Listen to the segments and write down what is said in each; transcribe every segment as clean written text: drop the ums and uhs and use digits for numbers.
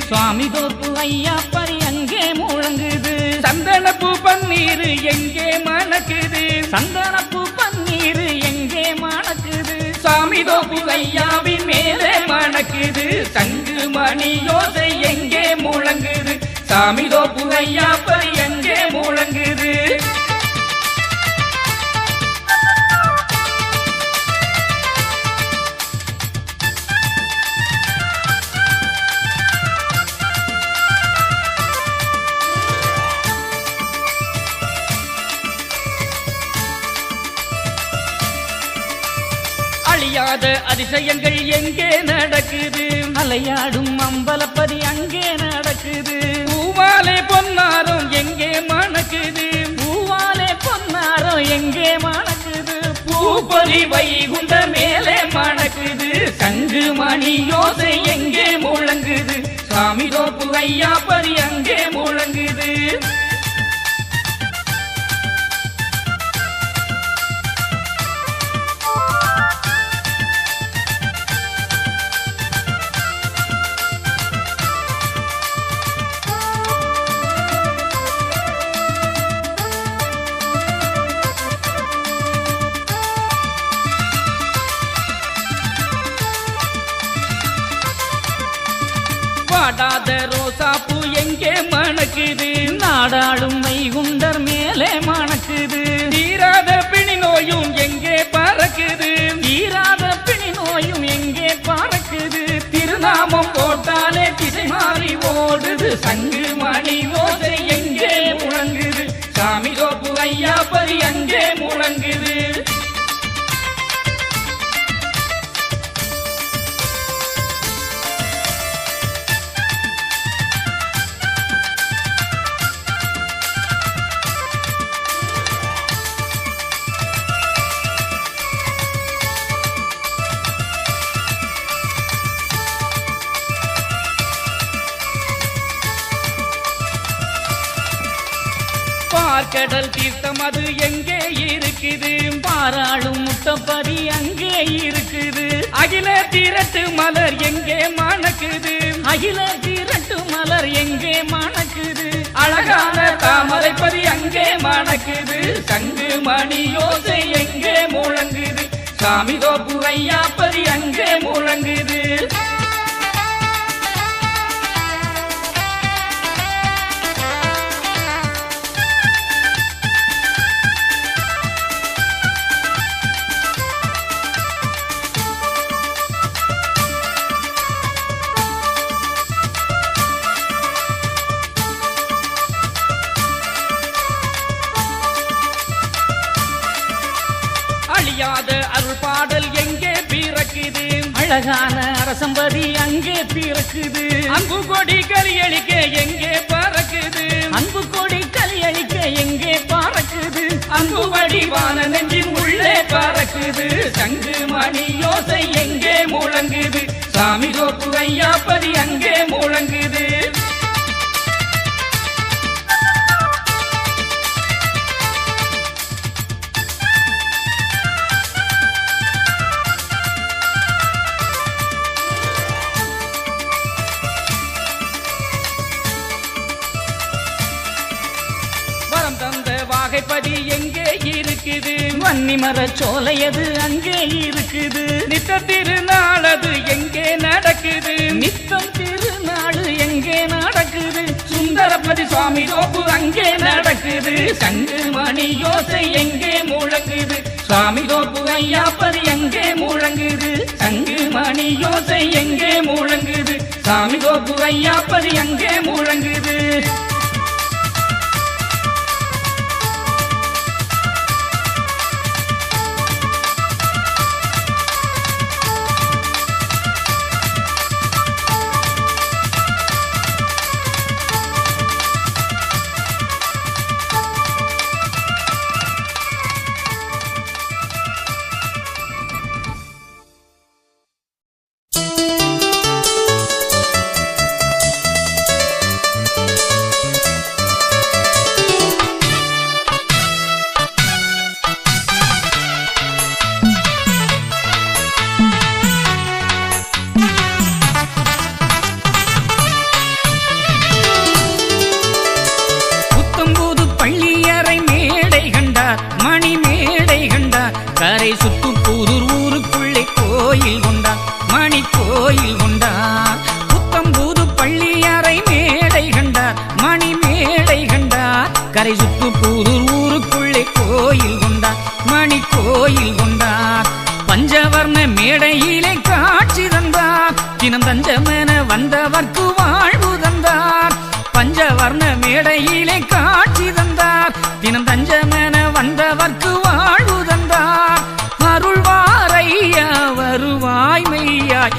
சுவாமி தோப்பு ஐயாப்பரி அங்கே முழங்குது. சந்தனப்பூ பன்னீர் எங்கே மணக்குது, சந்தனப்பூ பன்னீர் எங்கே மணக்குது. சாமி தோப்பு ஐயாவின் மேலே மணக்குது. சங்கு மணி யோசை எங்கே முழங்குது, சாமி தோப்பு ஐயாப்பரி எங்கே முழங்குது. அழியாத அதிசயங்கள் எங்கே நடக்குது, அலையாடும் அம்பலப்பதி அங்கே நடக்குது. பூவாலே பொன்னாரம் எங்கே மணக்குது, பூவாலே பொன்னாரம் எங்கே மணக்குது. பூப்பொலி வைகுண்ட மேலே மணக்குது. சங்கு மணி யோசை எங்கே முழங்குது, சாமி தோப்பு ஐயாப்பரி அங்கே முழங்குது. வாடாத ரோசாப்பூ எங்கே மணக்குது, நாடாளும் வைகுண்டர் மேலே மணக்குது. தீராத பிணி நோயும் எங்கே பறக்குது, தீராத பிணி நோயும் எங்கே பறக்குது. திருநாமம் போட்டாலே திசை மாறி ஓடுது. சங்கு மணி ஓசை எங்கே முழங்குது, சாமி தோப்பு ஐயாப்பரி அங்கே முழங்குது. பார்க்கடல் தீர்த்தம் அது எங்கே இருக்குது, பாராளும் முட்டப்பதி அங்கே இருக்குது. அகில திரட்டு மலர் எங்கே மணக்குது, அகில திரட்டு மலர் எங்கே மணக்குது. அழகான தாமரைப்பதி அங்கே மணக்குது. சங்கு மணி யோசை எங்கே முழங்குது, சாமி தோப்பு ஐயாப்பரி அங்கே முழங்குது. அழியாத அருள் பாடல் எங்கே பிறக்குது, அழகான அரசம்பதி அங்கே பிறக்குது. அன்பு கொடி கலியளிக்க எங்கே பறக்குது, அன்பு கொடி கலியளிக்க எங்கே பறக்குது. அன்பு வடிவான நெஞ்சின் உள்ளே பறக்குது. சங்கு மணி யோசை எங்கே முழங்குது, சாமி தோப்பு ஐயாப்பரி அங்கே முழங்குது. வரம் தந்த வாகைப்பதி எங்கே இருக்குது, வன்னிமர சோலையது அங்கே இருக்குது. நித்த திருநாளது எங்கே நடக்குது, நித்தம் திருநாடு எங்கே நடக்குது. சுந்தரபதி சுவாமி தோப்பு அங்கே நடக்குது. சங்கு மணி யோசை எங்கே முழங்குது, சுவாமி தோப்பு ஐயாப்பரி எங்கே முழங்குது. சங்கு மணி யோசை எங்கே முழங்குது, சாமி தோப்பு ஐயாப்பரி எங்கே முழங்குது. சார்ந்த மேடையிலே காட்சி தந்தார். தினம் தஞ்சமென வந்தவர்க்கு வாழ்வு தந்தார். அருள்வாரையா வருவாய் மெய்யாய்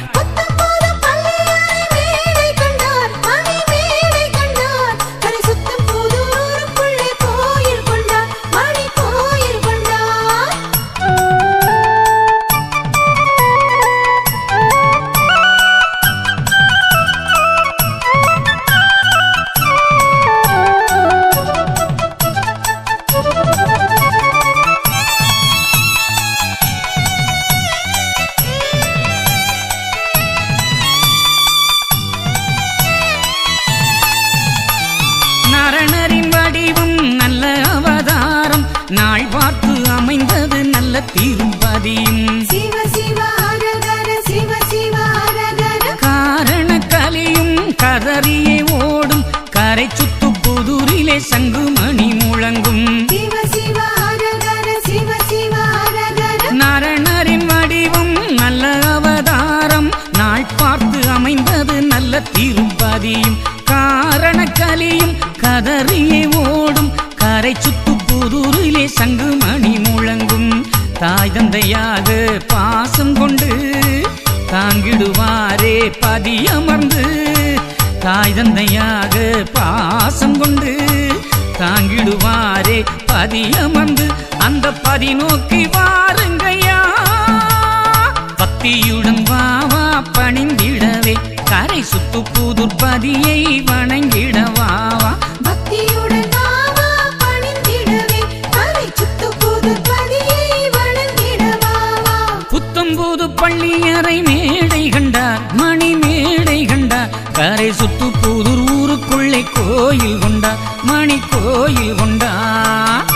நரணரின் வடிவம் நல்ல அவதாரம். நாள் பார்த்து அமைந்தது நல்ல தீரும்பதியும். சிவ சிவ ஹரஹர சிவ சிவ ஹரஹர. காரண கலியும் கதறியே ஓடும். கரை சுத்து புதூரிலே சங்குமணி முழங்கும். சிவ சிவ ஹரஹர சிவ சிவ ஹரஹர. நரணரின் வடிவம் நல்ல அவதாரம். நாள் பார்த்து அமைந்தது நல்ல தீரும்பதியும். காரண கலியும் கதறியே ஓடும். கரை சுத்து புதூரிலே சங்குமணி முழங்கும். தாய் தந்தையாக பாசம் கொண்டு தாங்கிடுவாரே பதியமர்ந்து. தாய் தந்தையாக பாசம் கொண்டு தாங்கிடுவாரே பதியமர்ந்து. அந்த பதி நோக்கி வாருங்கையா பக்தியுடன் வாவா பணிந்திடவே. கரை சுத்து புதூர் பதியை வணங்கிடவாவா. பக்தியுடன் நாவா பணிந்திடவே. கரை சுத்து புதூர் பதியை வணங்கிடவாவா. புத்தம்புது பள்ளியறை மேடை கண்டார். மணி மேடை கண்டார். கரை சுத்து புதூர் ஊருக்குள்ளே கோயில் கொண்டார். மணி கோயில் கொண்டார்.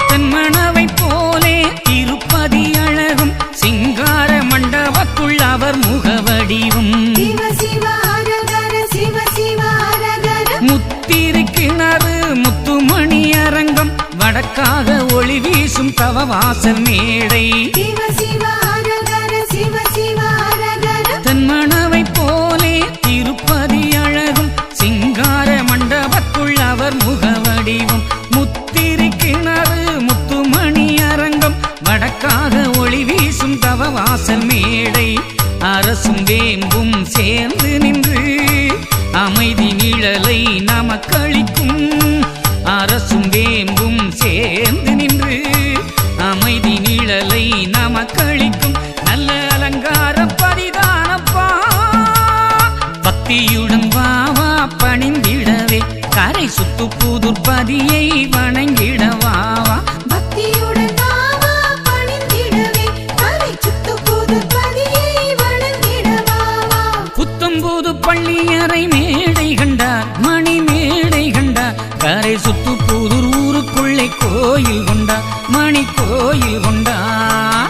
தென்மணவை போலே திருப்பதி அழகும். சிங்கார மண்டபத்துள் அவர் முகவடிவும். சிவ சிவ ஹரஹர சிவ சிவ ஹரஹர. முத்திரு கிணறு முத்துமணி அரங்கம். வடக்காக ஒளி வீசும் தவவாசல் மேடை. சிவ சிவ ஹரஹர சிவ சிவ ஹரஹர. தென்மணவை போலே திருப்பதி அழகும். சிங்கார மண்டபத்துள் அவர் முகவடிவும். முத்திரு கிணறு முத்துமணி அரங்கம். வடக்காக ஒளி வீசும் தவவாசல் மேடை. அரசும் வேம்பும் சேர்ந்து நின்று அமைதி நிழலை நமக்களிக்கும். அரசும் வேம்பும் சேர்ந்து நின்று அமைதி நிழலை நமக்களிக்கும். நல்ல அலங்கார பரிதானப்பா பக்தியுடன் வாவா பணிந்திடவே. கரை சுத்து புதூர் பதியை வணங்கிடவாவா. பக்தியுடன் நாவா பணிந்திடவே. கரை சுத்து புதூர் பதியை வணங்கிடவாவா. புத்தம்புது பள்ளியறை மேடை கண்டார். மணி மேடை கண்டார். கரை சுத்து புதூர் ஊருக்குள்ளே கோயில் கொண்டார். மணி கோயில் கொண்டார்.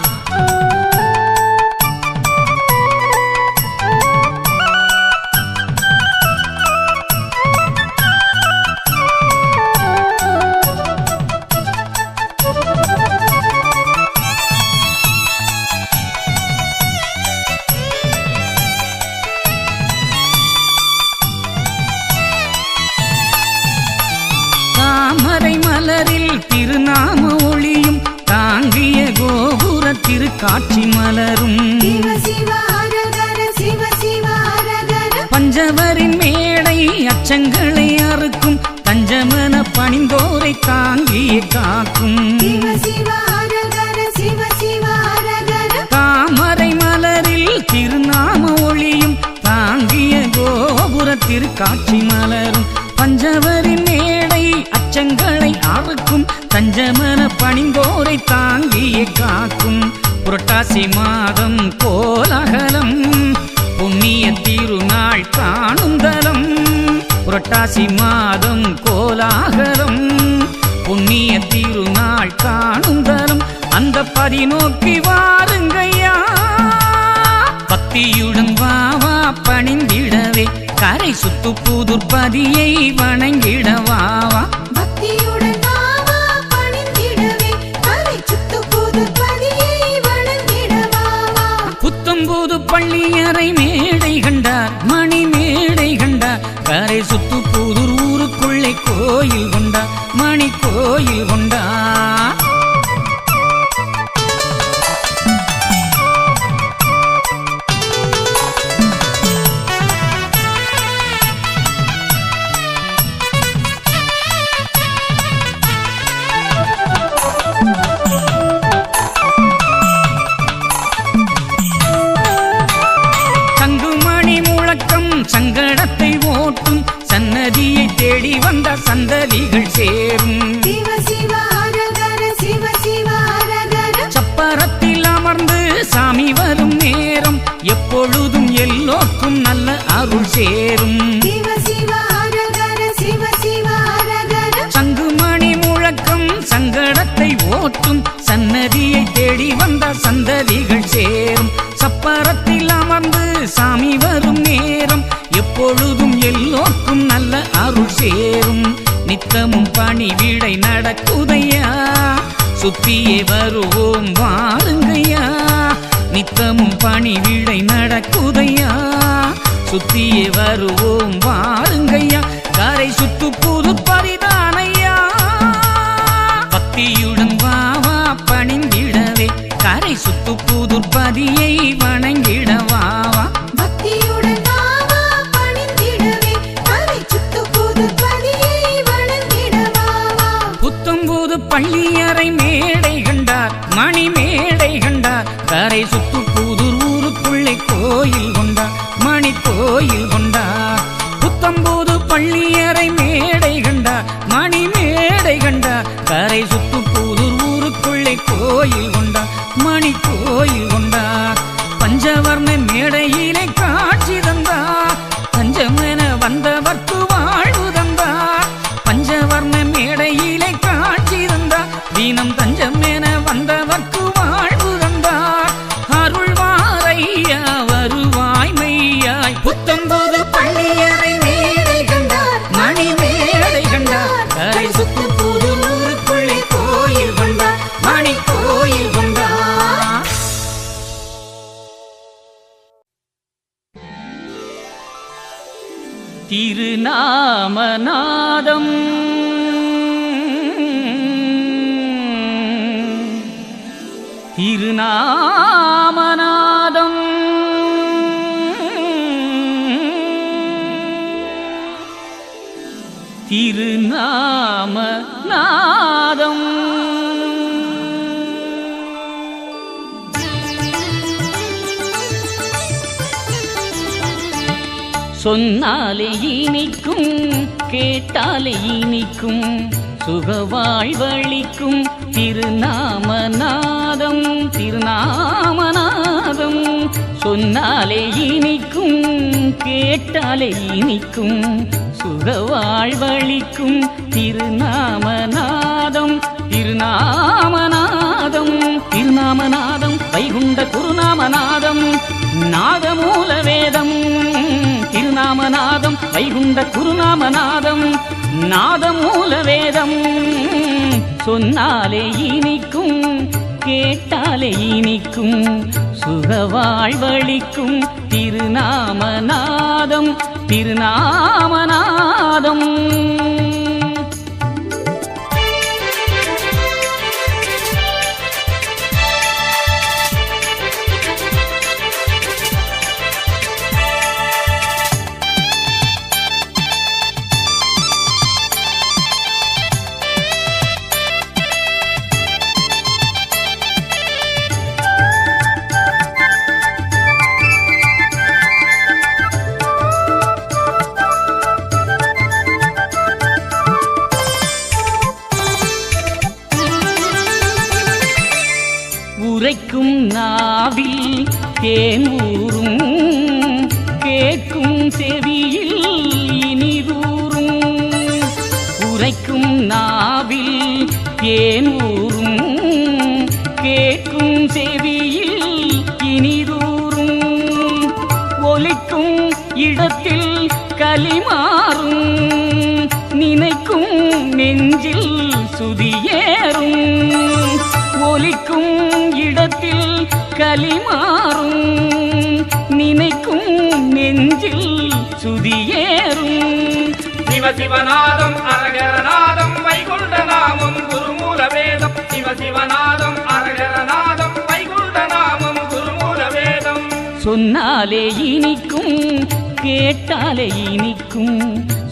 தாமரை மலரில் திருநாம ஒளியும். தாங்கிய கோபுர திருக்காட்சி மலரும். சிவ சிவ ஹரஹர சிவ சிவ ஹரஹர. பஞ்சவரின் மேடை அச்சங்களை அறுக்கும். தஞ்சமன பணிந்தோரை தாங்கிய காக்கும். சிவ சிவ ஹரஹர சிவ சிவ ஹரஹர. தாமரை மலரில் திருநாம ஒளியும். தாங்கிய கோபுர திருக்காட்சி மலரும். பஞ்சவரின் மேடை அச்சங்களை அறுக்கும். தஞ்சமன பணிந்தோரை தாங்கிய காக்கும். புரட்டாசி மாதம் கோலாகலம். புண்ணிய திருநாள் காணும் தலம். புரட்டாசி மாதம் கோலாகலம். புண்ணிய திருநாள் காணும் தலம். அந்த பதி நோக்கி வாருங்கையா பக்தியும் கரை சுத்து புதுர்பதியை வணங்கிடவாவா பக்தியுடன் வாவா பணிந்திடவே கரை சுத்து புதுர்பதியை வணங்கிடவாவா புத்தம்புது பள்ளியறை மேடை கண்டார் மணி மேடை கண்டார் கரை சுத்து புதுர் ஊருக்குள்ளே கோயில் கொண்டார் மணி கோயில் கொண்டார் சங்கடத்தை ஓட்டும் சன்னதியை தேடி வந்த சந்ததிகள் சேரும் சிவ சிவ ஹரஹர சிவ சிவ ஹரஹர சப்பரத்தில் அமர்ந்து சாமி வரும் நேரம் எப்பொழுதும் எல்லோருக்கும் நல்ல அருள் சேரும் சிவ சிவ ஹரஹர சிவ சிவ ஹரஹர சங்குமணி முழக்கம் சங்கடத்தை ஓட்டும் சன்னதியை தேடி வந்த சந்ததிகள் சேரும் சப்பரத்தில் அமர்ந்து சாமி வரும் நேரம் எப்பொழுதும் எல்லோருக்கும் நல்ல அருள் சேரும் நித்தமும் பணிவிடை நடக்குதையா சுத்தியே வருவோம் வாருங்கய்யா நித்தமும் பணிவிடை நடக்குதையா சுத்தியே வருவோம் வாருங்கய்யா கரை சுத்து புது பரிதானையா பக்தியுடன் வாவா பணிந்திடவே கரை சுத்து புதுர்பதியை வணங்கிடவாவா பக்தியுடன் வாவா பணிந்திடவே கரை சுத்து புதுர்பதியை வணங்கிடவாவா புத்தம்புது பள்ளியறை மேடை கண்டார் மணி மேடை கண்டார் கரை சுத்து புதுர் ஊருக்குள்ளே கோயில் கொண்டார் மணி கோயில் கொண்டார் புத்தம்புது பள்ளியறை மேடை கண்டார் மணி மேடை கண்டார் கரை சுத்து புதுர் ஊருக்குள்ளே கோயில் கொண்டார் மணி கோயில் கொண்டார் பஞ்சவர்ண மேடையிலே காட்சி தந்தார் பஞ்சமென வந்தவர்க்கு வாழ்வு தந்தார் பஞ்சவர்ண மேடையிலே காட்சி தந்தார் தீனம் தஞ்சமென வந்தவர்க்கு வாழ்வு தந்தார் அருள்வாரையா வருவாய் மெய்யாய் புத்தம்போது பள்ளியறை மேடை கண்டார் மணி மேடை கண்டார் கரை சுத்து புது ஊருக்குள்ளே கோயில் கொண்டார் மணி கோயில் கொண்டார் திருநாமநாதம் திருநாமநாதம் திருநாமநாதம் சொன்னாலே இனிக்கும் கேட்டாலே இனிக்கும் சுகவாழ்வளிக்கும் திருநாமநாதம் திருநாமநாதம் சொன்னாலே இனிக்கும் கேட்டாலே இனிக்கும் சுகவாழ்வளிக்கும் திருநாமநாதம் திருநாமநாதம் திருநாமநாதம் வைகுண்ட குருநாமநாதம் நாதமூல வேதம் திருநாமநாதம் வைகுண்ட குருநாமநாதம் நாதமூல வேதம் சொன்னாலே இனிக்கும் கேட்டாலே இனிக்கும் சுகவாழ்வளிக்கும் திருநாமநாதம் திருநாமநாதம் உரைக்கும் நாவில் தேன் ஊறும் கேட்கும் செவியில் இனிதூறும் உரைக்கும் நாவில் தேன் ஊறும் கேட்கும் செவியில் இனிதூறும் ஒலிக்கும் இடத்தில் கலிமாறும் நினைக்கும் நெஞ்சில் சுதியேறும் ஒலிக்கும் இடத்தில் கலிமாறும் நினைக்கும் நெஞ்சில் சுதியேறும் சிவ சிவநாதம் அரகரநாதம் வைகுண்ட நாமம் குருமூல வேதம் சிவ சிவநாதம் அரகரநாதம் வைகுண்ட நாமம் குருமூல வேதம் சொன்னாலே இனிக்கும் கேட்டாலே இனிக்கும்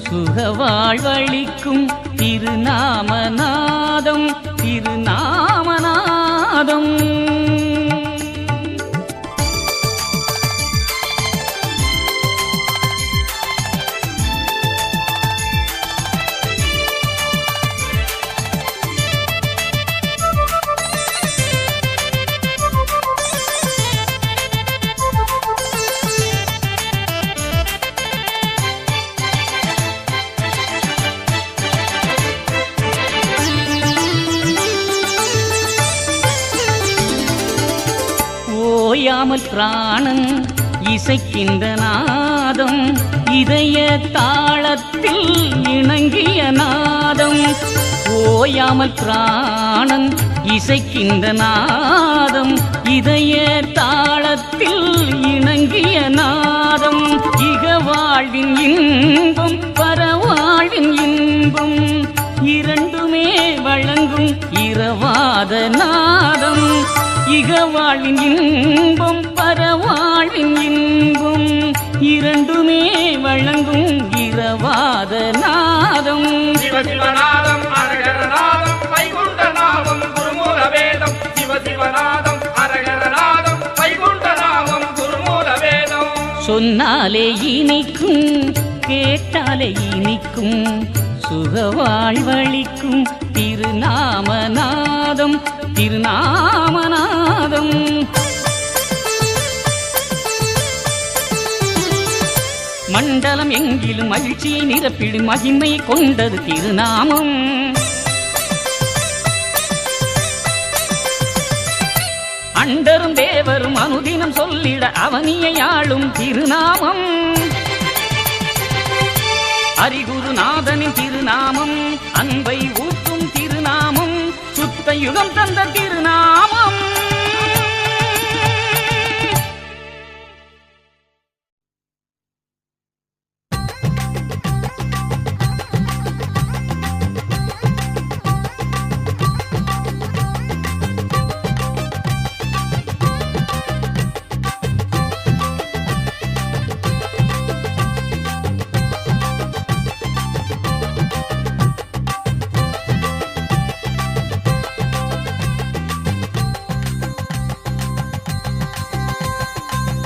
சுகவாழ்வளிக்கும் திருநாமநாதம் திருநாமநாதம் ஓயாமல் பிராணன் இசைக்கின்ற நாதம் இதய தாளத்தில் இணங்கிய நாதம் ஓயாமல் பிராணன் இசைக்கின்ற நாதம் இதய தாளத்தில் இணங்கிய நாதம் இக வாழ்வின் இன்பம் பரவாழ்வின் இன்பம் இரண்டுமே வழங்கும் இரவாத நாதம் இகவாழ்வின் இன்பம் பரவாழ்வின் இன்பம் இரண்டுமே வழங்கும் இரவாத நாதம் சிவ சிவநாதம் அரகரநாதம் வைகுண்ட நாமம் குருமூல வேதம் சிவ சிவநாதம் அரகரநாதம் வைகுண்ட நாமம் குருமூல வேதம் சொன்னாலே இனிக்கும் கேட்டாலே இனிக்கும் சுகவாழ்வளிக்கும் திருநாமநாதம் திருநாமநாதம் மண்டலம் எங்கிலும் மகிழ்ச்சியை நிரப்பிடும் மகிமை கொண்டது திருநாமம் அண்டரும் தேவரும் அனுதினம் சொல்லிட அவனியை ஆளும் திருநாமம் ஹரிகுருநாதனின் திருநாமம் அன்பை ஊட்டும் திருநாமம் சுத்த யுகம் தந்த திருநாமம்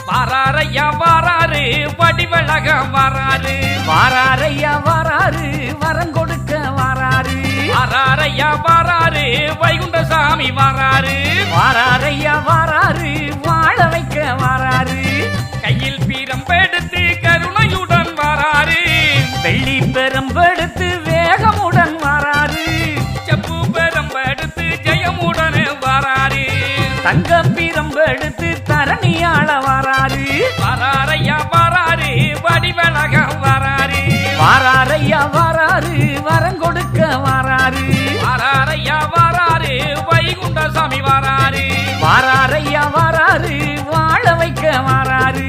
வாராரையா வாராரு வடிவழக வாராரு வாராரையா வாராரு வரம் கொடுக்க வாராரு வாராரையா வாராரு வைகுண்ட சாமி வாராரு வாராரையா வாராரு வாழ வைக்க வாராரு கையில் பீரம்பெடுத்து கருணையுடன் வாராரு வெள்ளி பெரும்பெடுத்து வேகமுடன் வாராரு செப்பு பெரும்பெடுத்து ஜெயமுடன் வாராரு தங்க பிரம்பெடுத்து தரணியாள வாராரு வாராரையா வாராரு வடிவழக வாராரு வாராரையா வாராரு வரம் கொடுக்க வாராரு வாராரையா வாராரு வைகுண்ட சாமி வாராரு வாராரையா வாராரு வாழ வைக்க வாராரு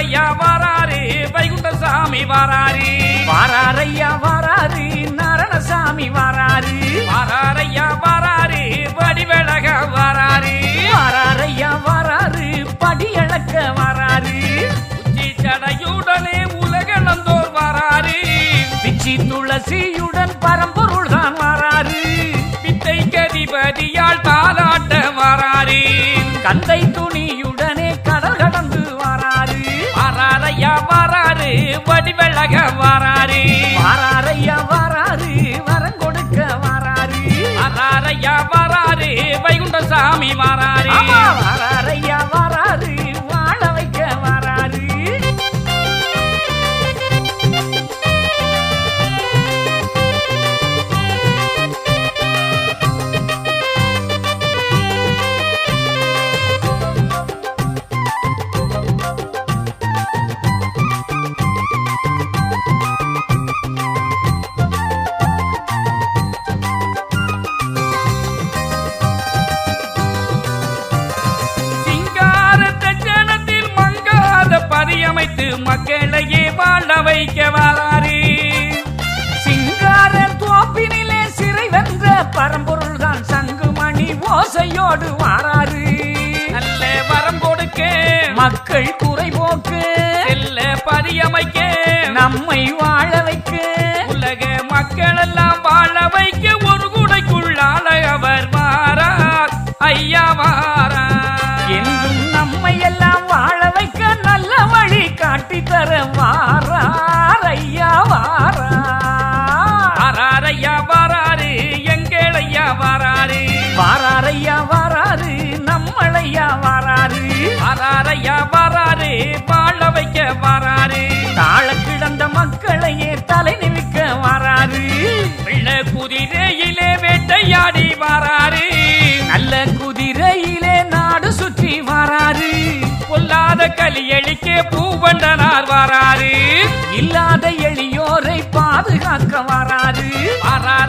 வாராரையா வாராரு வைகுண்டசாமி வாராரு வாராரையா வாராரு நாராயணசாமி வாராரு வாராரையா வாராரு வடிவழக வாராரு வாராரையா வாராரு படியளக்க வாராரு உச்சி சடையுடனே உலகளந்தோர் வாராரு பிச்சி துளசியுடன் பரம்பொருள் தான் வாராரு வித்தை கதிபதியால் தாலாட்ட வாராரு கந்தை துணியுடனே கடல் கடந்து வாராரு வாராரையா வாராரு வடிவழக வாராரு வாராரையா வாராரு வரம் கொடுக்க வாராரு வாராரையா வாராரு வைகுண்டசாமி வாராரு வாராரையா வாராரு வாழ வைக்க வாராரு பரியமைத்து மக்களையே வாழ வைக்க வாராரு சிங்கார தோப்பினிலே சிறை வென்ற பரம்பொருள் தான் சங்குமணி ஓசையோடு வாராரு நல்ல வரம் கொடுக்க மக்கள் குறை போக்கு செல்ல பரியமைக்க நம்மை வாழ வைக்க உலக மக்கள் எல்லாம் வாழ வைக்க ஒரு குடைக்குள்ளால அவர் வாரார் ஐயா வாரார் என்றும் நம்மை எல்லாம் வாழ வைக்க நல்ல வழி காட்டி தர வாரார் ஐயா வாரார் ஐயா வாராரு எங்கள் ஐயா வாராரு வாராரையா வாராரு நம்மளையா வாராரு ஐயா வாராரு வாழ வைக்க வாராரு தாழ கிடந்த மக்களையே தலை நிமிக்க வாராரு வெள்ள குதிரையிலே வேட்டையாடி வாராரு நல்ல குதிரையிலே நாடு சுற்றி வாராரு பொல்லாத கலியளிக்க பூவண்டனார் வாராரு இல்லாத எளியோரை பாதுகாக்க வாராரு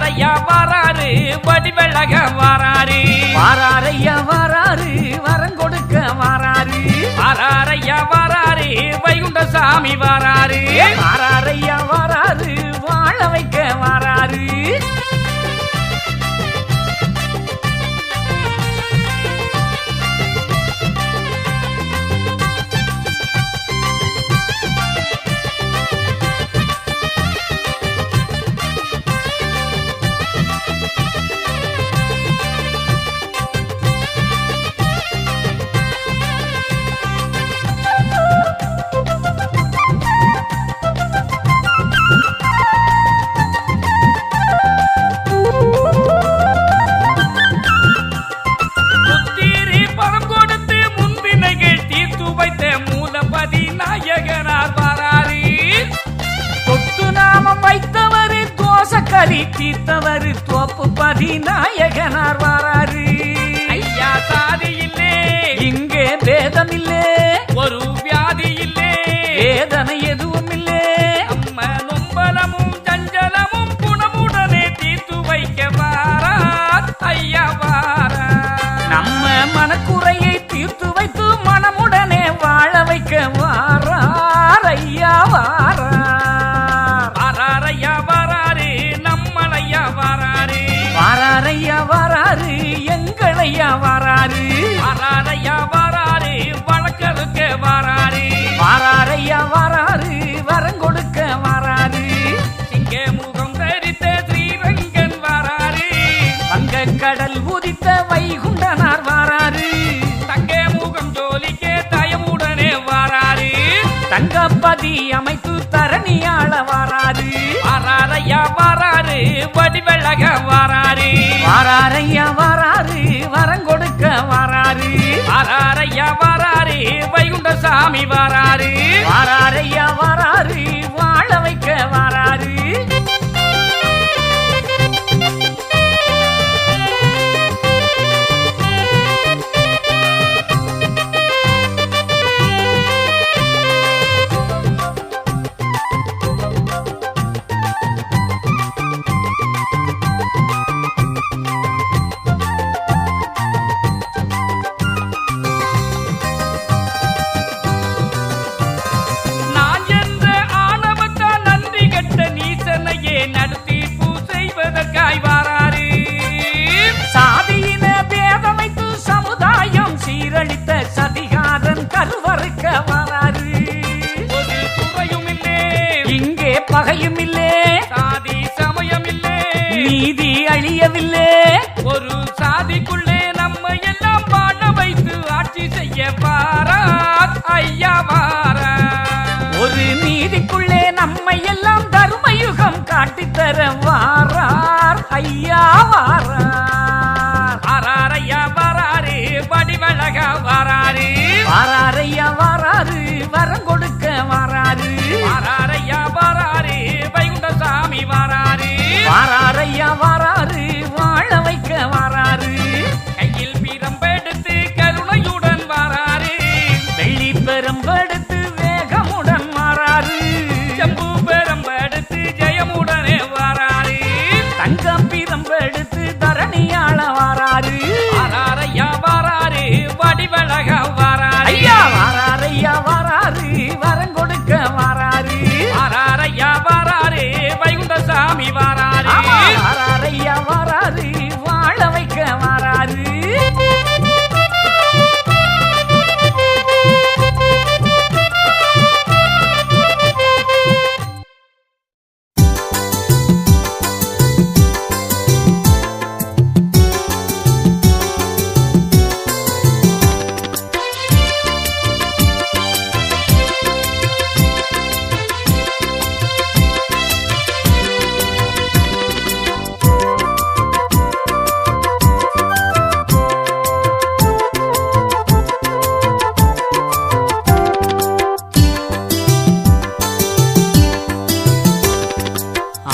ஐயா வாராரு வடிவழக வாராரு வாராரையா வாராரு வரம் கொடுக்க வாராரு ஐயா வாராரு வைகுண்டசாமி வாராரு வாராரையா வாராரு வாழ வைக்க வாராரு கலி தீர்த்தவர் தோப்பு பதிநாயகனார் வாராரு. ஐயா சாதி இல்லே இங்கே பேதம் இல்லே, ஒரு வியாதி இல்லே வேதனை எதுவும் இல்லே. நம்ம நொம்பலமும் சஞ்சலமும் குணமுடனே தீர்த்து வைக்க வாரார் ஐயா வாரார். நம்ம மனக்குறையை தீர்த்து வைத்து மனமுடனே வாழ வைக்க வாரார் ஐயா வாரார். வாரார் ஐயா வாராரு நம்மளையா வாராரு. வாரார் ஐயா வாராரு எங்களையா வாராரு. வாரார் ஐயா வாராரு வழக்கறுக்க வாராரு. வாரார் ஐயா வாராரு வரங்கொடுக்க வாராரு. சிங்க முகம் தரித்த ஸ்ரீரங்கன் வாராரு. வங்க கடல் உதித்த வைகுண்டனார் வாராரு. தங்க முகம் ஜோலிக்க தயமுடனே வாராரு. தங்கப்பதி அமைத்து தரணியாள வாராரு. வாரார் ஐயா வாராரு வடிவழக வாராரு. வாரார் ஐயா வாராரு வரங்கொடுக்க வாராரு. வாரார் ஐயா வாராரு வைகுண்டசாமி வாராரு. வாரார் ஐயா வாராரு வாழ வைக்க வாராரு. பகையும் இல்லே, சாதி சமயம் இல்லே, நீதி அழியவில்லை. ஒரு சாதிக்குள்ளே நம்ம எல்லாம் வாழ வைத்து ஆட்சி செய்ய வாரார் ஐயா வாரார். ஒரு நீதிக்குள்ளே நம்மை எல்லாம் தர்மயுகம் காட்டித்தர வாரார் ஐயா வாரார். வாரார் ஐயா வாராரு, வடிவழக வாராரு, வாரார் ஐயா வாராரு, வரம் கொடுக்க வாராரு. வாரார் ஐயா வாராரு, வைகுண்டசாமி வாராரு, வாரார் ஐயா வாராரு, வாழ வைக்க வாராரு. கையில் பிரம்பெடுத்து கருணையுடன் வாராரு, வெள்ளி பெரும்பெடுத்து வேகமுடன் வாராரு. செம்பு பெரும்பெடுத்து ஜெயமுடனே வாராரு, தங்கம் பிரம்பெடுத்து தரணியாள வாராரு. வாரார் ஐயா வாராரு, வடிவழக வாராரு, ஐயா வாரார் ஐயா வாராரு, வரம் கொடுக்க வாராரு. வாரார் ஐயா வாராரு, வைகுண்டசாமி வாராரு. ஆமா, வாரார் ஐயா வாராரு, வாழ வைக்க வாராரு.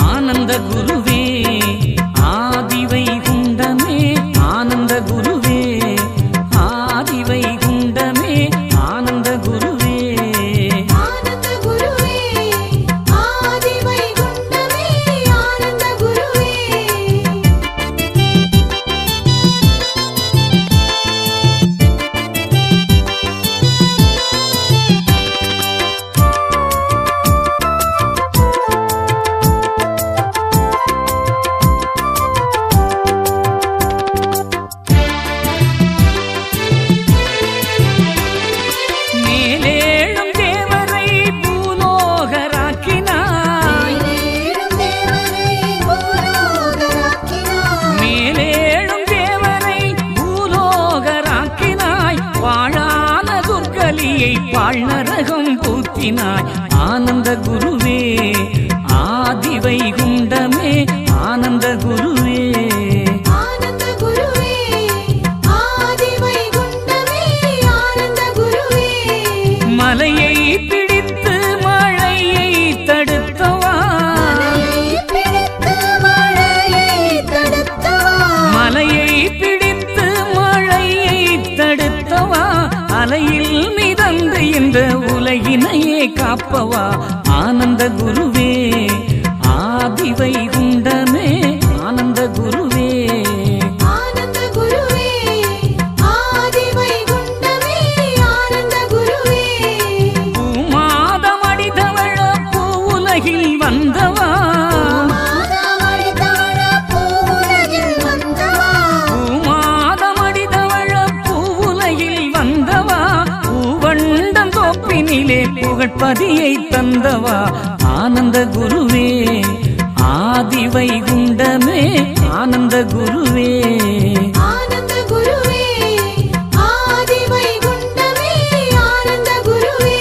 ஆனந்த குருவே ஆதிவை குண்டமே, ஆனந்த குருவே ஆதிவை குண்டமே, ஆனந்த குருவே. ஆனந்த குருவே ஆதி வைகுண்டமே ஆனந்த குருவே. மேலேழும் தேவரை பூலோகராக்கினாய், மேலேழும் தேவரை பூலோகராக்கினாய். மேலேழும் தேவரை பூலோகராக்கினாய். வாழான துர்கலியை பாழ்நரகம் பூத்தினாய். ஆனந்த குருவே ஆதிவை குண்டமே, ஆனந்த குருவே. ஆனந்த குருவே ஆதி வைகுண்டமே ஆனந்த குருவே. மலையை பிடித்து மழையை தடுத்தவா, மலையை பிடித்து மழையை தடுத்தவா. மலையை பிடித்து மழையை தடுத்தவா, அலையில் மிதந்து இந்த உலகினையே காப்பவா. ஆனந்த குருவே ஆதிவை குண்டமே, ஆனந்த குருவே. ஆனந்த குருவே ஆதி வைகுண்டமே ஆனந்த குருவே. பூமாதமடிதவழ பூவுலகில் வந்தவா, மாதவடிதவழ பூவுலகில் வந்தவா. பூமாதமடிதவழ பூவுலகில் வந்தவா, பூவண்டம் தோப்பினிலே புகழ்பதியை தந்தவா. ஆனந்த குருவே ஆதிவை குண்டமே, ஆனந்த குருவே. ஆனந்த குருவே ஆதி வைகுண்டமே ஆனந்த குருவே.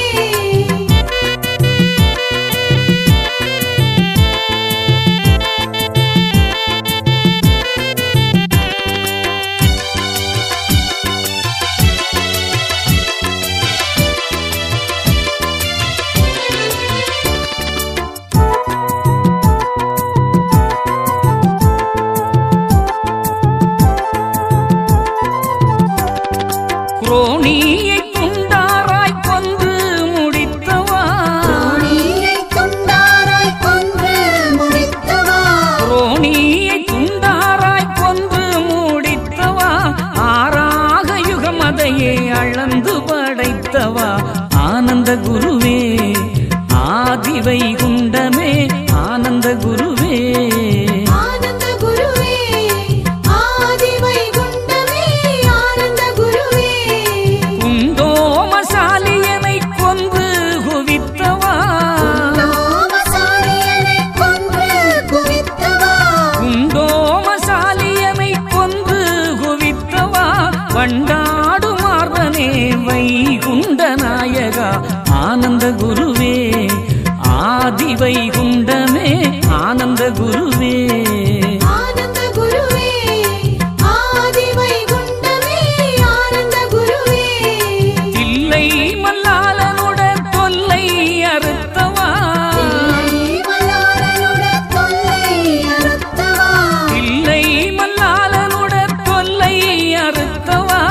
குரோணியை துண்டாராய் கொன்று முடித்தவா, கோணியை துண்டாராய் கொன்று முடித்தவா. குரோணியை துண்டாராய் கொன்று முடித்தவா, ஆறாக யுகமதையே அளந்து படைத்தவா. ஆனந்த குருவே ஆதிவை குண்டமே, ஆனந்த குருவே. ஆனந்த குருவே ஆதி வைகுண்டமே ஆனந்த குருவே. குண்டோமசாலியனை கொன்று குவித்தவா, சோமசாலியை ஆதிவைகுண்டமே ஆனந்த குருவே ஆனந்த குருவே ஆதிவைகுண்டமே ஆனந்த குருவே தில்லை மல்லாளனுட தொல்லை அறுத்தவா தில்லை மல்லாளனுட தொல்லை அறுத்தவா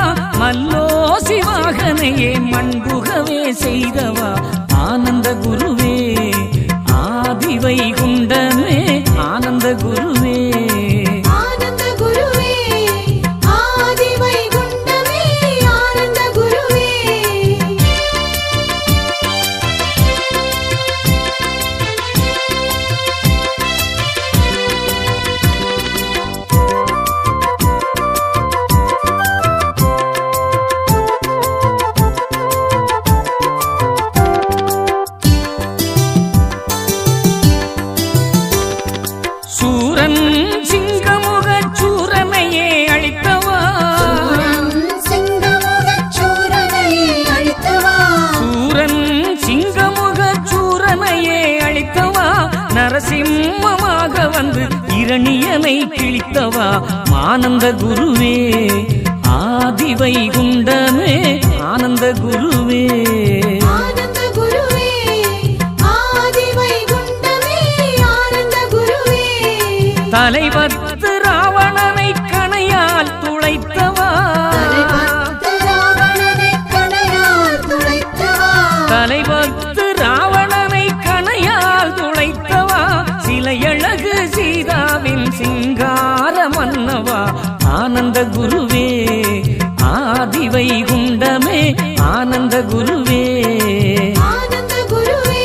மல்லோ சிவாகனையே மண்புகவே செய்தவா ஆனந்த குருவே ஆதிவைகுண்டமே ஆனந்த குருவே ஆனந்த குருவே ஆதிவைகுண்டமே ஆனந்த குருவே சூரன் சிங்கமுக சூரனையே அழித்தவா சிங்கமுகச்சூரனையே அழித்தவா சூரன் சிங்கமுக சூரனையே அழித்தவா நரசிம்மமாக வந்து இரணியனை கிழித்தவா ஆனந்த குருவே ஆதிவைகுண்டமே ஆனந்த குருவே ஆனந்த குருவே ஆதிவைகுண்டமே ஆனந்த குருவே தலைவத்து ராவணனை கணையால் துளைத்தவா ராவணனை கணையால் துளைத்தவா தலைவத்து ராவணனை கணையால் துளைத்தவா சிலையழகு சீதாவின் சிங்கார மன்னவா ஆனந்த குருவே ஆதிவைகுண்டமே ஆனந்த குருவே ஆனந்த குருவே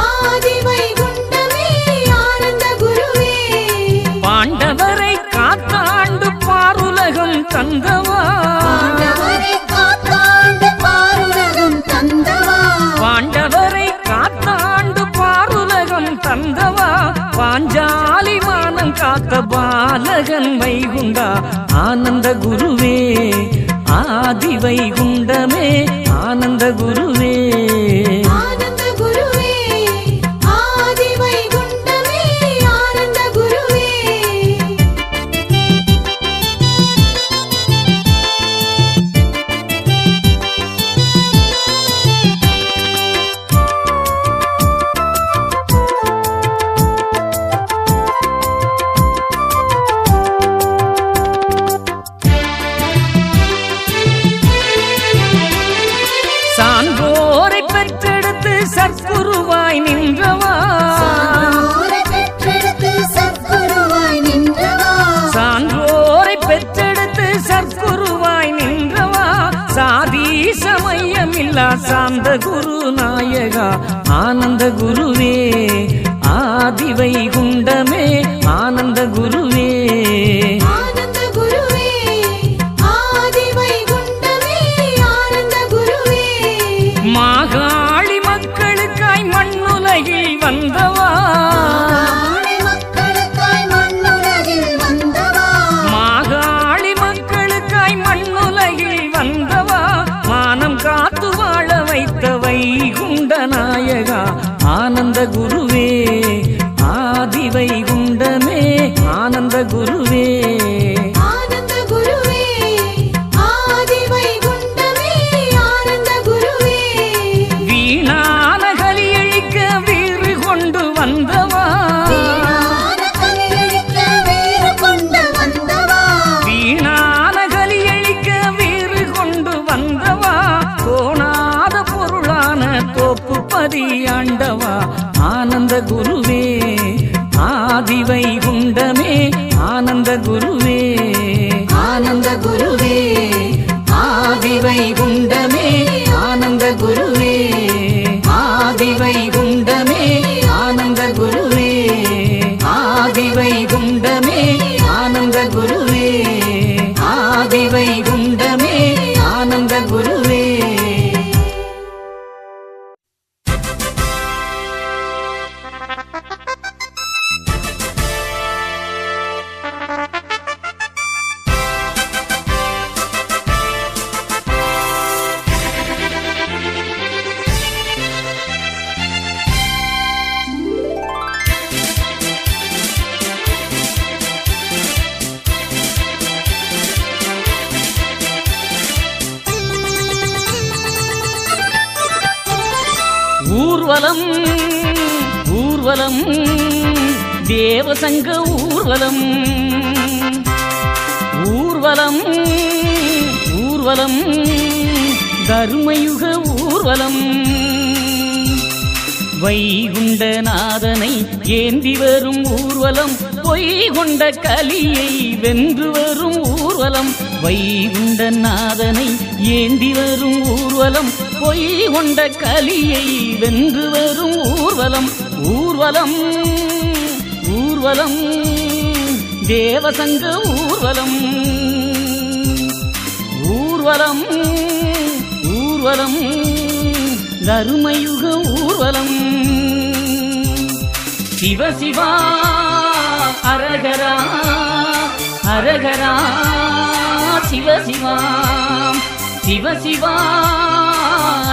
ஆதிவைகுண்டமே ஆனந்த குருவே பாண்டவரை காத்தாண்டு பாருலகம் தந்தவா ஆண்டவரை காத்தாண்டு பாருலகம் தந்தவா பாண்டவரை காத்தாண்டு பாருலகம் தந்தவா பாஞ்சாலி மானம் காத்த பாலகன் வைகுண்டா ஆனந்த குருவே ஆதிவைகுண்டமே ஆனந்த குருவே ஆனந்த குருவே ஆதிவைகுண்டமே ஆனந்த குருவே சான்றோரை பெற்றெடுத்து சற்குருவாய் நின்றவா சான்றோரை பெற்றெடுத்து சத்குருவாய் நின்றவா சான்றோரை பெற்றெடுத்து சற்குருவாய் நின்றவா சாதி சமயமில்லா சாந்த குரு நாயகா ஆனந்த குருவே ஆதிவைகுண்டமே ஆனந்த குருவே ஆனந்த குருவே ஆதிவைகுண்டமே ஆனந்த குருவே மாகாளி மக்களுக்காய் மண்ணுலகில் வந்தவா ஆணை மக்களுக்காய் மண்ணுலகில் வந்தவா மாகாளி மக்களுக்காய் மண்ணுலகில் வந்தவா மானம் காத்து வாழ வைத்த வைகுண்ட நாயகா ஆனந்த குருவே ஆதிவைகுண்டமே ஆனந்த குருவே ஆனந்த குருவே ஆதிவைகுண்டமே ஆனந்த குருவே வீணான கலியழிக்க வீறு கொண்டு வந்தவா வீணான கலியழிக்க வீறு கொண்டு வந்தவா வீணான கலியழிக்க வீறு கொண்டு வந்தவா தோணாத பொருளான தோப்பு பதியாண்டவா ஆனந்த குருவே ஆதிவைகுண்டமே ஆனந்த குருவே ஆனந்த குருவே ஆதிவைகுண்டமே ஆனந்த குருவே ஆதிவைகுண்டமே ஆனந்த குருவே ஆதிவைகுண்டமே ஆனந்த குருவே ஆதிவைகுண்டமே ஆனந்த குருவே ஊர்வலம் ஊர்வலம் தேவசங்க ஊர்வலம் ஊர்வலம் ஊர்வலம் தர்மயுக ஊர்வலம் வைகுண்டநாதனை ஏந்தி வரும் ஊர்வலம் பொய் கொண்ட கலியை வென்று வரும் ஊர்வலம் வைகுண்டநாதனை ஏந்தி வரும் ஊர்வலம் பொய் கொண்ட கலியை வென்று வரும் ஊர்வலம் ஊர்வலம் ஊர்வலம் தேவசங்க ஊர்வலம் ஊர்வலம் ஊர்வலம் தருமயுக ஊர்வலம் சிவ சிவா அரகரா அரகரா சிவ சிவா சிவ சிவா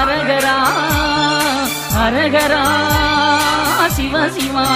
அரகரா அரகரா சிவ சிவா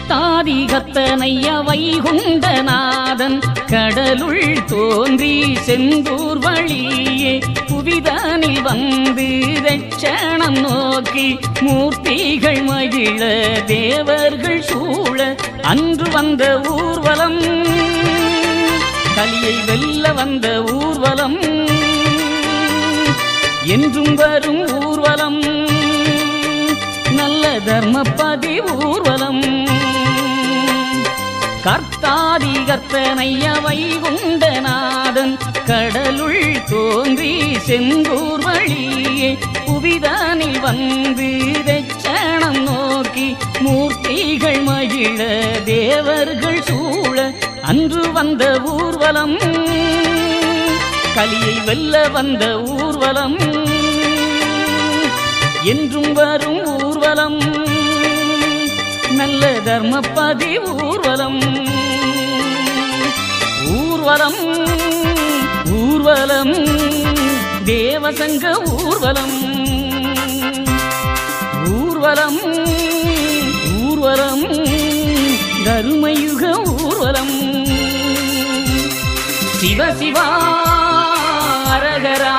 கத்தாதிகத்தனைய வைகுண்டநாதன் கடலுள் தோன்றி செந்தூர் வழியே புவிதானில் வந்து ரட்சணம் நோக்கி மூர்த்திகள் மகிழ தேவர்கள் சூழ அன்று வந்த ஊர்வலம் கலியை வெல்ல வந்த ஊர்வலம் என்றும் வரும் ஊர்வலம் நல்ல தர்மபதி ஊர்வலம் கர்த்தாதிகர்த்தனைய வைகுண்டநாதன் கடலுள் தோன்றி செந்தூர் வழியே புவிதானில் வந்து ரட்சணம் நோக்கி மூர்த்திகள் மகிழ தேவர்கள் சூழ அன்று வந்த ஊர்வலம் கலியை வெல்ல வந்த ஊர்வலம் என்றும் வரும் ஊர்வலம் நல்ல தர்மபதி ஊர்வலம் ஊர்வலம் ஊர்வலம் தேவசங்க ஊர்வலம் ஊர்வலம் ஊர்வலம் தருமயுக ஊர்வலம் சிவ சிவா அரகரா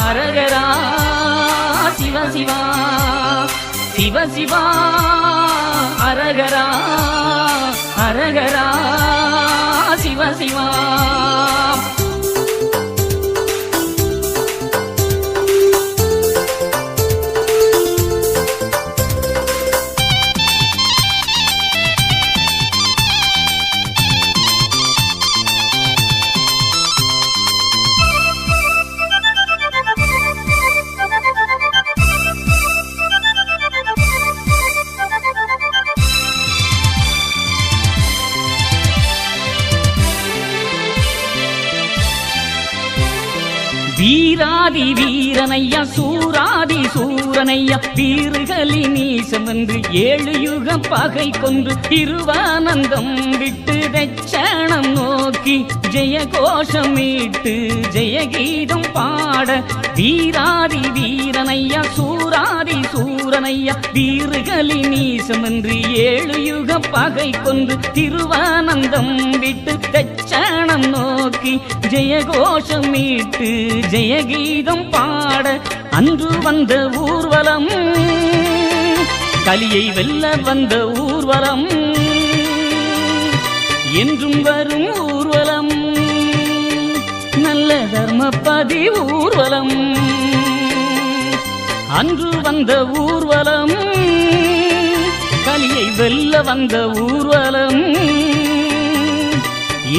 அரகரா சிவ சிவா சிவ சிவா அரகரா அரகரா சிவ சிவா வீராதி வீரனையா சூராதி சூரனையா வீறுகளி நீசமென்று 7 யுகம் பகை கொன்று திருவானந்தம் விட்டு ரட்சணம் நோக்கி ஜெய கோஷம் மீட்டு ஜெயகீதம் பாட வீராதி வீரனையா சூராதி சூரனையா வீறுகளி நீசமென்று 7 யுகம் பகை கொன்று திருவானந்தம் விட்டு ரட்சணம் நோக்கி ஜெய கோஷம் மீட்டு ஜெயகீதம் பாட அன்று வந்த ஊர்வலம் கலியை வெல்ல வந்த ஊர்வலம் என்றும் வரும் ஊர்வலம் நல்ல தர்மபதி ஊர்வலம் அன்று வந்த ஊர்வலம் கலியை வெல்ல வந்த ஊர்வலம்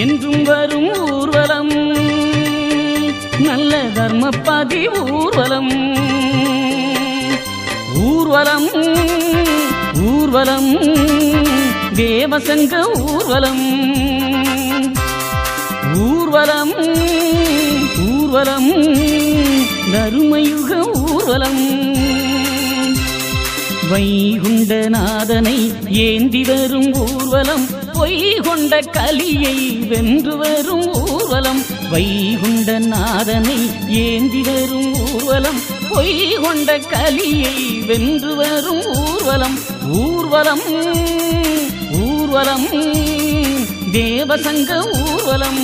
என்றும் வரும் ஊர்வலம் நல்ல தர்மபதி ஊர்வலம் ஊர்வலம் ஊர்வலம் தேவசங்க ஊர்வலம் ஊர் ஊர்வலம் ஊர்வலம் தருமயுக ஊர்வலம் வைகுண்டநாதனை ஏந்தி வரும் ஊர்வலம் பொய் கொண்ட கலியை வென்று வரும் ஊர்வலம் வைகுண்டநாதனை ஏந்தி வரும் ஊர்வலம் பொய் கொண்ட கலியை வென்று வரும் ஊர்வலம் ஊர்வலம் ஊர்வலம் தேவசங்க ஊர்வலம்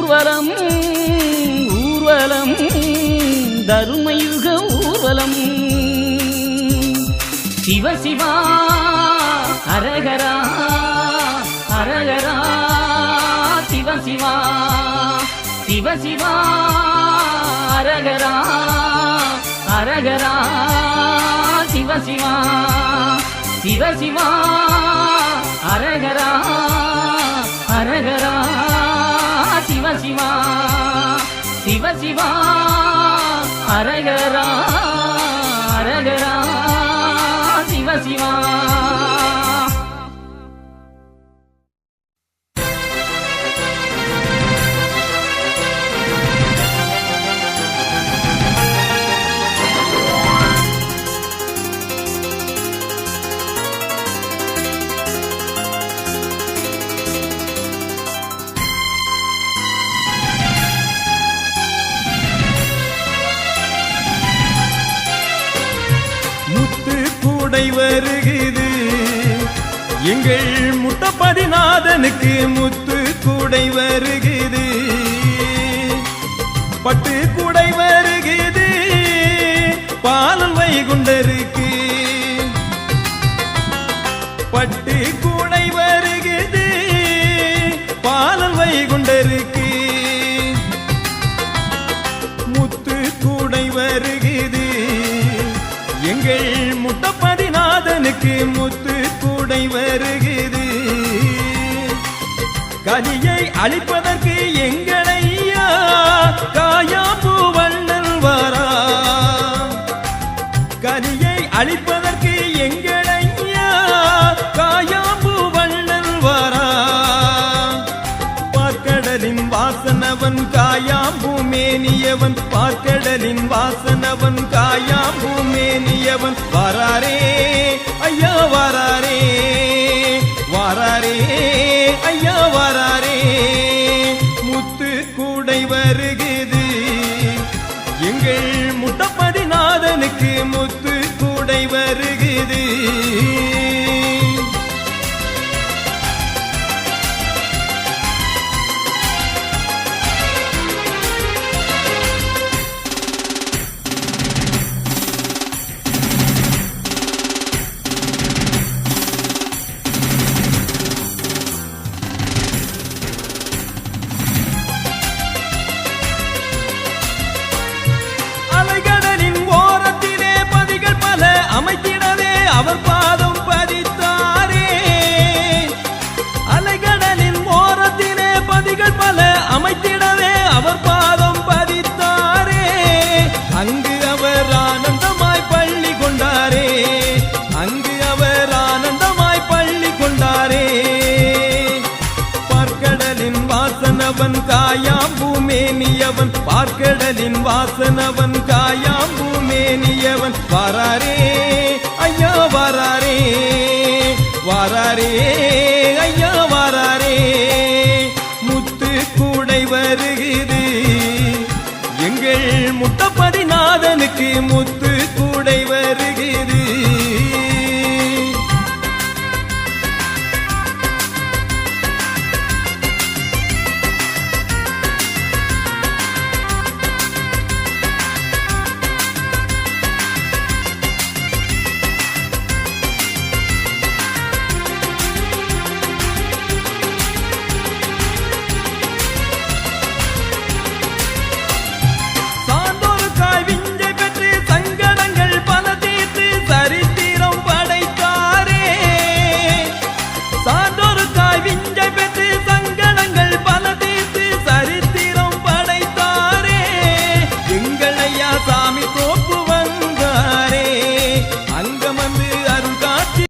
ஊர்வலம் ஊர்வலம் தருமயுக ஊர்வலம் சிவ சிவா அரகரா அரகரா சிவ சிவா சிவ சிவா அரகரா அரகரா சிவ சிவா சிவ சிவா அரகரா அரகரா சிவ சிவா சிவ சிவா அரகரா அரகரா சிவ சிவா வருகிறது எங்கள் முட்டப்பதிநாதனுக்கு முத்து கூடை வருகிறது பட்டு கூடை வருகிறது பாலல் வைகுண்டருக்கு பட்டு கூடை வருகிறது பாலல் வைகுண்டருக்கு முத்து கூடை வருகிறது எங்கள் முட்டப்பதிநாதனுக்கு முத்து கூடை வருகிறது கலியை அழிப்பதற்கு எங்களையா காயாம்பூ வண்ணல் வாரா கலியை அழிப்பதற்கு எங்களையா காயாம்பூ வண்ணல் வாரா பார்க்கடலின் வாசனவன் காயாம்பூ மேனியவன் பார்க்கடலின் வாசனவன் காயாம்பூ மேனியவன் வாராரே ஐயா வாராரே வாராரே ஐயா வாராரே முத்து கூடை வருகிறது எங்கள் முட்டப்பதிநாதனுக்கு முத்து கூடை வருகிறது அமைத்திடவே அவர் பாதம் பதித்தாரே அலைகடலின் ஓரத்திலே பதிகள் பல அமைத்திடவே அவர் பாதம் பதித்தாரே அங்கு அவர் ஆனந்தமாய் பள்ளி கொண்டாரே அங்கு அவர் ஆனந்தமாய் பள்ளி கொண்டாரே பார்க்கடலின் வாசனவன் காயாம்பூ மேனியவன் பார்க்கடலின் வாசனவன் காயாம்பூ மேனியவன் வாராரே ஐயா வாராரே வாராரே ஐயா வாராரே முத்து கூடை வருகிறது எங்கள் முட்டப்பதிநாதனுக்கு முத்து கூடை வருகிறது